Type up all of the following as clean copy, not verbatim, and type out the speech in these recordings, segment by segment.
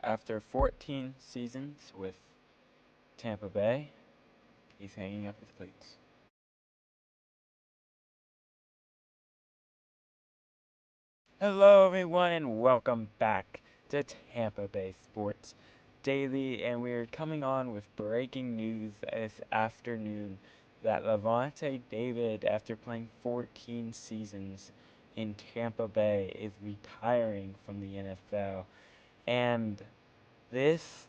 After 14 seasons with Tampa Bay, he's hanging up his cleats. Hello, everyone, and welcome back to Tampa Bay Sports Daily. And we're coming on with breaking news this afternoon that Lavonte David, after playing 14 seasons in Tampa Bay, is retiring from the NFL. And this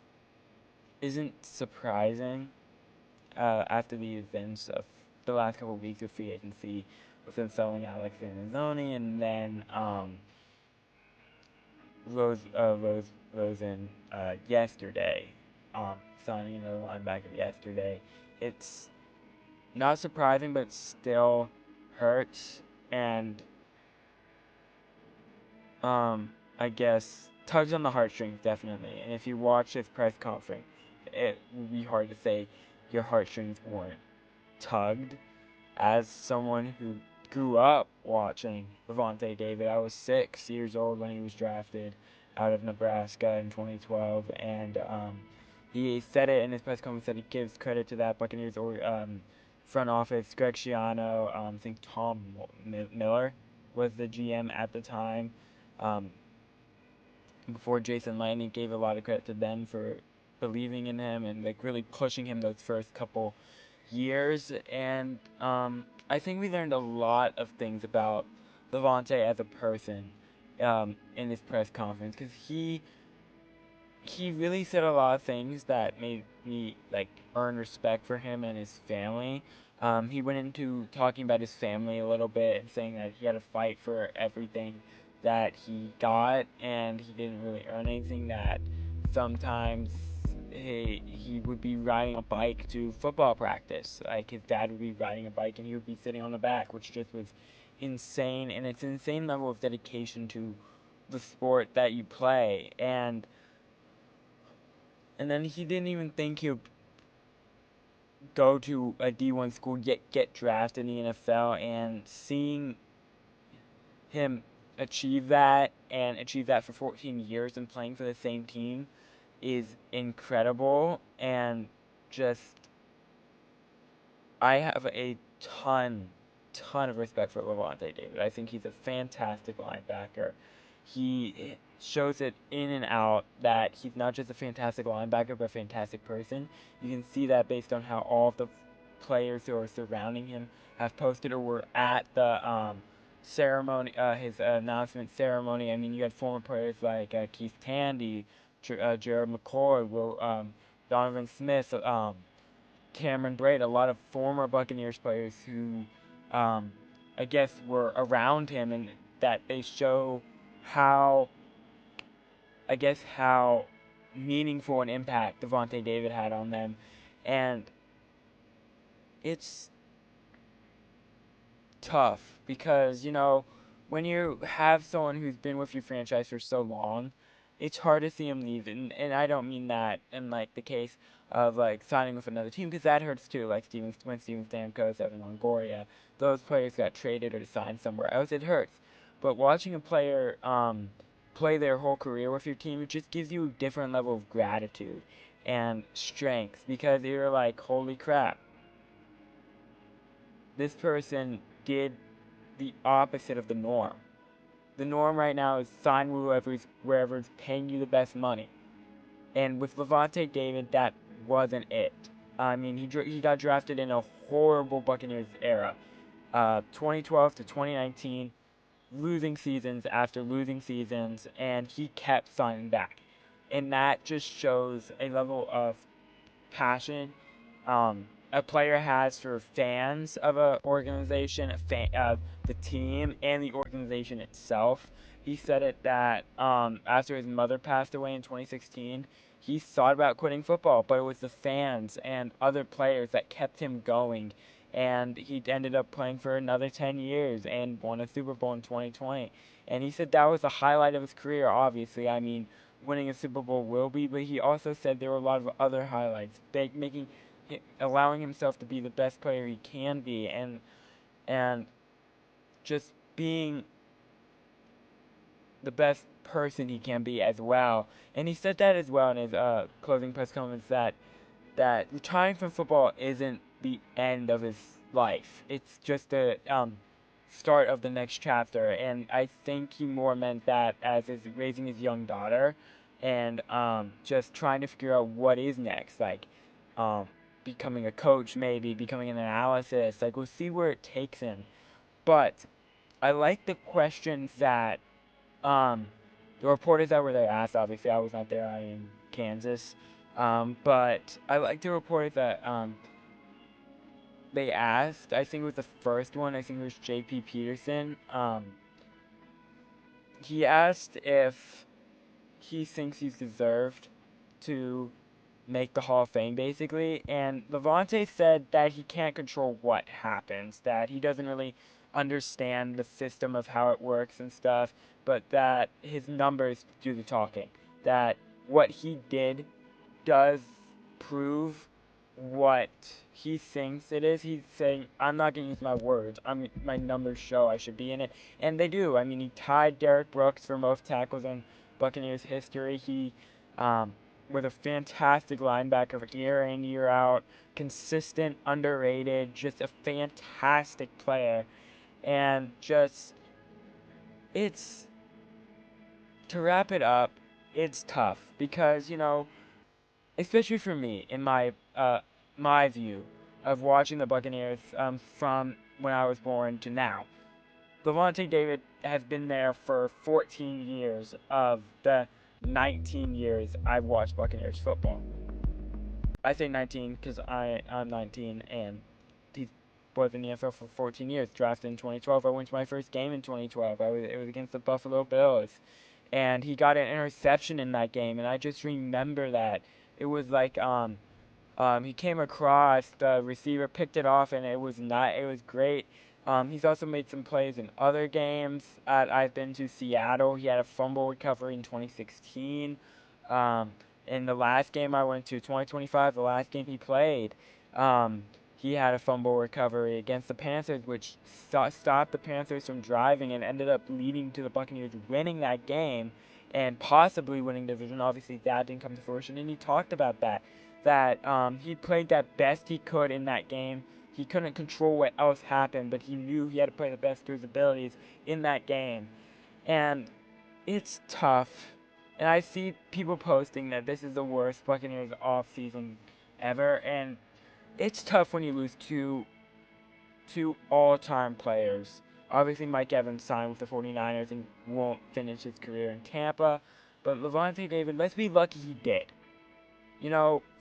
isn't surprising after the events of the last couple of weeks of free agency, with them selling Alex Anzalone and then Rosen yesterday, signing another linebacker yesterday. It's not surprising, but still hurts, and I guess tugs on the heartstrings definitely. And if you watch this press conference, it would be hard to say your heartstrings weren't tugged. As someone who grew up watching Lavonte David, I was 6 years old when he was drafted out of Nebraska in 2012, and he said it in his press conference that he gives credit to that Buccaneers or front office. Greg Schiano, I think Tom Miller was the GM at the time. Before Jason Lighting, gave a lot of credit to them for believing in him and like really pushing him those first couple years. And I think we learned a lot of things about Lavonte as a person in this press conference, because he really said a lot of things that made me like earn respect for him and his family. He went into talking about his family a little bit and saying that he had to fight for everything that he got, and he didn't really earn anything. That sometimes he would be riding a bike to football practice. Like his dad would be riding a bike and he would be sitting on the back, which just was insane. And it's an insane level of dedication to the sport that you play. And then he didn't even think he would go to a D1 school, get drafted in the NFL, and seeing him achieve that and achieve that for 14 years and playing for the same team is incredible. And just, I have a ton of respect for Lavonte David. I think he's a fantastic linebacker. He shows it in and out that he's not just a fantastic linebacker, but a fantastic person. You can see that based on how all of the players who are surrounding him have posted or were at the ceremony, his announcement ceremony. I mean, you had former players like Keith Tandy, Jared McCoy, Donovan Smith, Cameron Braid, a lot of former Buccaneers players who, I guess, were around him, and that they show how, I guess, how meaningful an impact Lavonte David had on them. And it's tough because, when you have someone who's been with your franchise for so long, it's hard to see him leave. And I don't mean that in, like, the case of, like, signing with another team, because that hurts too. Like, when Steven Stamkos, Evan Longoria, those players got traded or signed somewhere else, it hurts. But watching a player play their whole career with your team, it just gives you a different level of gratitude and strength, because you're like, holy crap, this person did the opposite of the norm. The norm right now is sign wherever's paying you the best money. And with Lavonte David, that wasn't it. I mean, he got drafted in a horrible Buccaneers era. 2012 to 2019, losing seasons after losing seasons, and he kept signing back. And that just shows a level of passion a player has for fans of an organization, of the team, and the organization itself. He said it that after his mother passed away in 2016, he thought about quitting football, but it was the fans and other players that kept him going. And he ended up playing for another 10 years and won a Super Bowl in 2020. And he said that was the highlight of his career, obviously. I mean, winning a Super Bowl will be, but he also said there were a lot of other highlights, allowing himself to be the best player he can be, and just being the best person he can be as well. And he said that as well in his closing press conference, that retiring from football isn't the end of his life. It's just the start of the next chapter. And I think he more meant that as is raising his young daughter and just trying to figure out what is next. Like becoming a coach, maybe becoming an analysis. Like we'll see where it takes him. But I like the questions that the reporters that were there asked. Obviously, I was not there. I am in Kansas. But I like the reporters that they asked. I think it was the first one. I think it was J.P. Peterson. He asked if he thinks he's deserved to make the Hall of Fame, basically. And Lavonte said that he can't control what happens, that he doesn't really understand the system of how it works and stuff, but that his numbers do the talking. That what he did does prove what he thinks it is. He's saying, I'm not going to use my words. My numbers show I should be in it. And they do. I mean, he tied Derek Brooks for most tackles in Buccaneers history. He was a fantastic linebacker year in, year out. Consistent, underrated, just a fantastic player. And just, it's, to wrap it up, it's tough. Because, especially for me, in my view of watching the Buccaneers from when I was born to now. Lavonte David has been there for 14 years of the 19 years I've watched Buccaneers football. I say 19 because I'm 19 and he was in the NFL for 14 years. Drafted in 2012. I went to my first game in 2012. It was against the Buffalo Bills. And he got an interception in that game, and I just remember that. It was like he came across, the receiver picked it off, and it was great. He's also made some plays in other games. I've been to Seattle. He had a fumble recovery in 2016. In the last game I went to, 2025, the last game he played, he had a fumble recovery against the Panthers, which stopped the Panthers from driving and ended up leading to the Buccaneers winning that game and possibly winning the division. Obviously, that didn't come to fruition, and he talked about that he played that best he could in that game. He couldn't control what else happened, but he knew he had to play the best of his abilities in that game. And it's tough. And I see people posting that this is the worst Buccaneers offseason ever. And it's tough when you lose two all-time players. Obviously, Mike Evans signed with the 49ers and won't finish his career in Tampa. But Lavonte David, let's be lucky he did.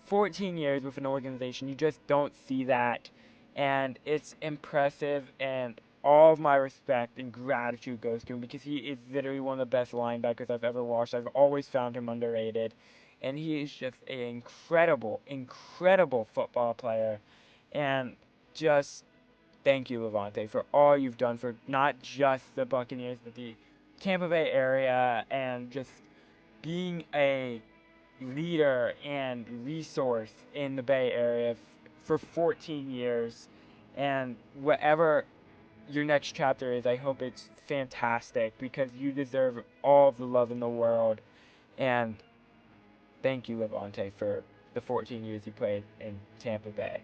14 years with an organization, you just don't see that. And it's impressive, and all of my respect and gratitude goes to him because he is literally one of the best linebackers I've ever watched. I've always found him underrated. And he is just an incredible, incredible football player. And just thank you, Lavonte, for all you've done for not just the Buccaneers, but the Tampa Bay area, and just being a leader and resource in the Bay Area for 14 years. And whatever your next chapter is, I hope it's fantastic because you deserve all of the love in the world. And thank you, Lavonte, for the 14 years you played in Tampa Bay.